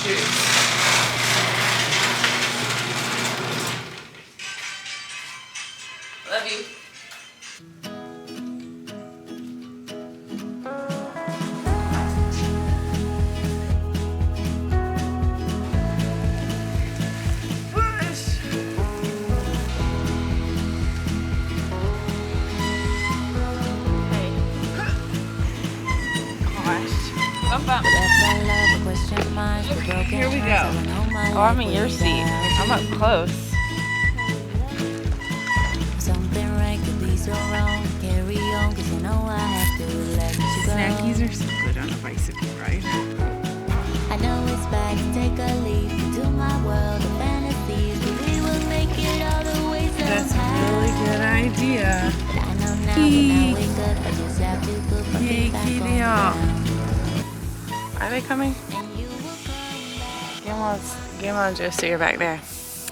Shoot. Love you. Here we go. Oh, I'm in your seat. I'm up close. Something right could be so wrong. Carry on, 'cause you know I have to let you go. Snackies are so good on a bicycle ride. I know it's bad to take a leap into my world of fantasies, but we will make it all the way somehow. That's a really good idea. But I know now when I wake up, I just have to put my feet back on the ground. Are they coming? And you will come back. Grandma and Josie are back there.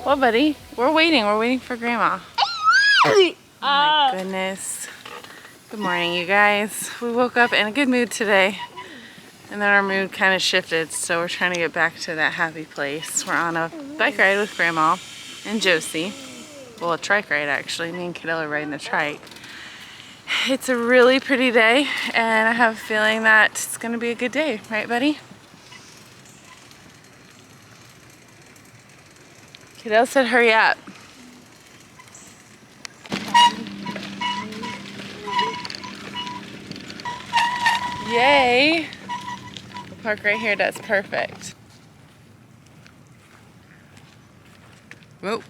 Well, buddy, we're waiting. We're waiting for Grandma. Oh my goodness. Good morning, you guys. We woke up in a good mood today, and then our mood kind of shifted, so we're trying to get back to that happy place. We're on a bike ride with Grandma and Josie. Well, a trike ride, actually. Me and Kaidale are riding a trike. It's a really pretty day, and I have a feeling that it's going to be a good day. Right, buddy? Kaidale said hurry up. Yay! We'll park right here. That's perfect. Whoa.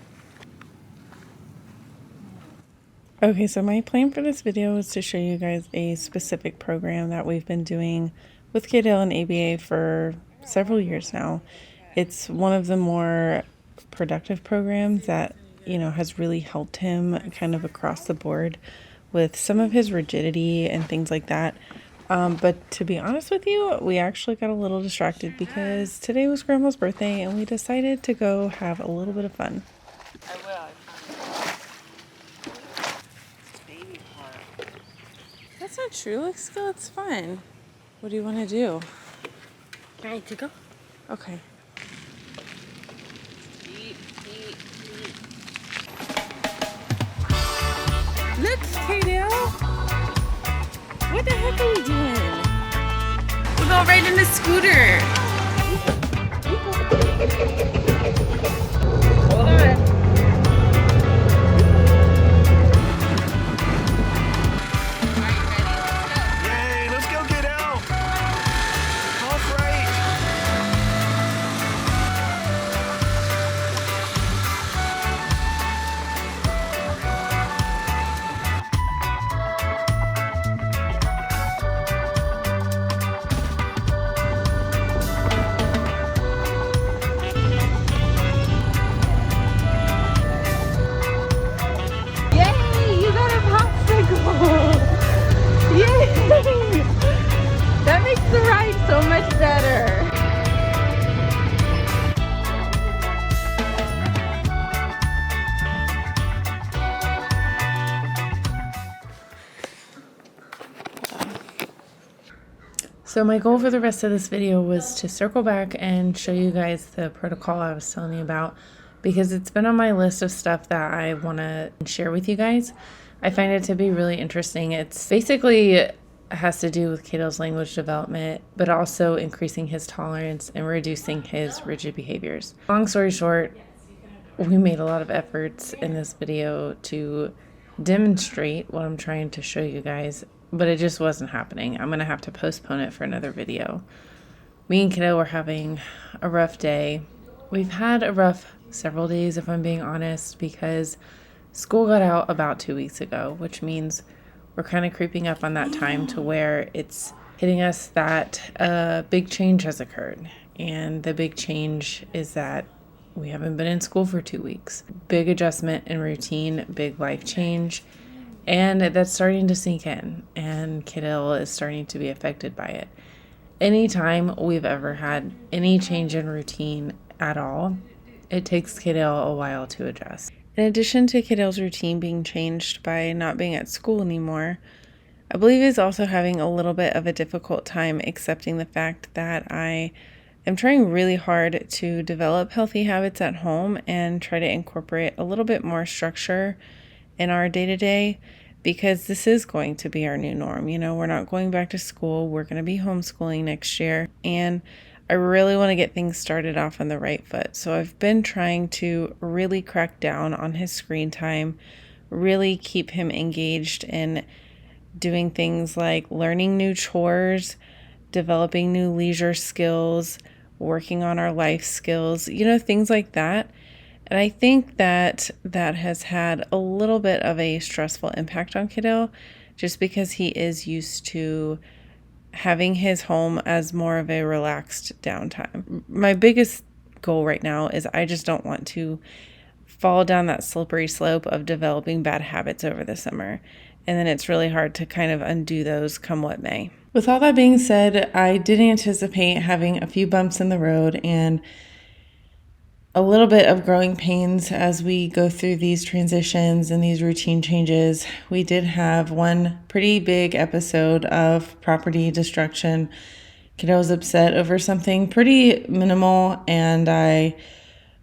Okay, so my plan for this video is to show you guys a specific program that we've been doing with Kaidale and ABA for several years now. It's one of the more productive programs that, you know, has really helped him kind of across the board with some of his rigidity and things like that. But to be honest with you, we actually got a little distracted because today was Grandma's birthday and we decided to go have a little bit of fun. I will. That's not true. Look, still, it's fun. What do you want to do? Ready to go? Okay. Look, Kaidale. What the heck are we doing? We're going right in the scooter. Hold on. That makes the ride so much better. So my goal for the rest of this video was to circle back and show you guys the protocol I was telling you about, because it's been on my list of stuff that I want to share with you guys. I find it to be really interesting. It's basically has to do with Kaidale's language development, but also increasing his tolerance and reducing his rigid behaviors. Long story short, we made a lot of efforts in this video to demonstrate what I'm trying to show you guys, but it just wasn't happening. I'm gonna have to postpone it for another video. Me and Kaidale were having a rough day. We've had a rough several days, if I'm being honest, because school got out about 2 weeks ago, which means we're kind of creeping up on that time to where it's hitting us that a big change has occurred. And the big change is that we haven't been in school for 2 weeks. Big adjustment in routine, big life change. And that's starting to sink in. And Kaidale is starting to be affected by it. Anytime we've ever had any change in routine at all, it takes Kaidale a while to adjust. In addition to Kaidale's routine being changed by not being at school anymore, I believe he's also having a little bit of a difficult time accepting the fact that I I'm trying really hard to develop healthy habits at home and try to incorporate a little bit more structure in our day-to-day, because this is going to be our new norm. You know, we're not going back to school. We're going to be homeschooling next year. And I really want to get things started off on the right foot. So I've been trying to really crack down on his screen time, really keep him engaged in doing things like learning new chores, developing new leisure skills, working on our life skills, you know, things like that. And I think that that has had a little bit of a stressful impact on Kaidale, just because he is used to having his home as more of a relaxed downtime. My biggest goal right now is I just don't want to fall down that slippery slope of developing bad habits over the summer. And then it's really hard to kind of undo those come what may. With all that being said, I did anticipate having a few bumps in the road and a little bit of growing pains as we go through these transitions and these routine changes. We did have one pretty big episode of property destruction. Kiddo was upset over something pretty minimal, and I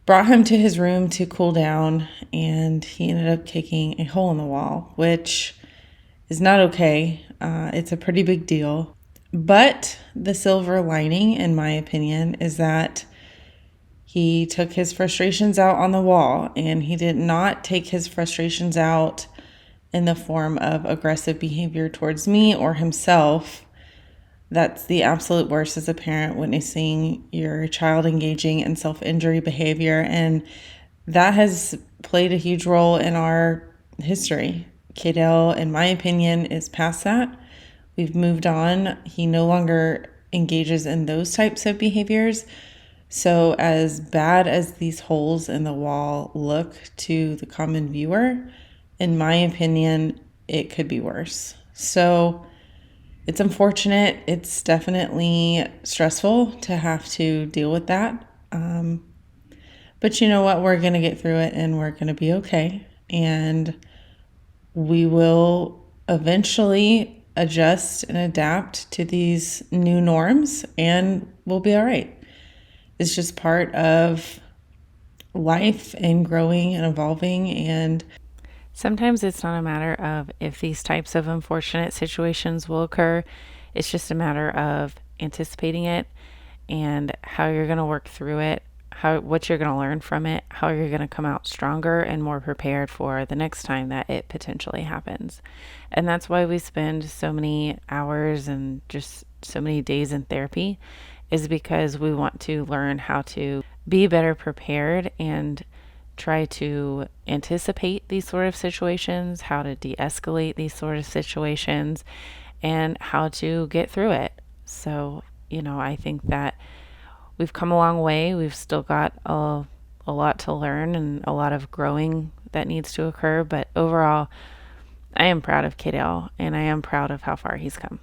brought him to his room to cool down, and he ended up kicking a hole in the wall, which is not okay. It's a pretty big deal. But the silver lining, in my opinion, is that he took his frustrations out on the wall, and he did not take his frustrations out in the form of aggressive behavior towards me or himself. That's the absolute worst as a parent, witnessing your child engaging in self-injury behavior. And that has played a huge role in our history. Kaidale, in my opinion, is past that. We've moved on. He no longer engages in those types of behaviors. So as bad as these holes in the wall look to the common viewer, in my opinion, it could be worse. So it's unfortunate. It's definitely stressful to have to deal with that. But you know what? We're going to get through it, and we're going to be okay. And we will eventually adjust and adapt to these new norms, and we'll be all right. It's just part of life and growing and evolving. And sometimes it's not a matter of if these types of unfortunate situations will occur. It's just a matter of anticipating it and how you're going to work through it, what you're going to learn from it, how you're going to come out stronger and more prepared for the next time that it potentially happens. And that's why we spend so many hours and just so many days in therapy, is because we want to learn how to be better prepared and try to anticipate these sort of situations, how to de-escalate these sort of situations, and how to get through it. So, you know, I think that we've come a long way. We've still got a lot to learn and a lot of growing that needs to occur. But overall, I am proud of Kaidale, and I am proud of how far he's come.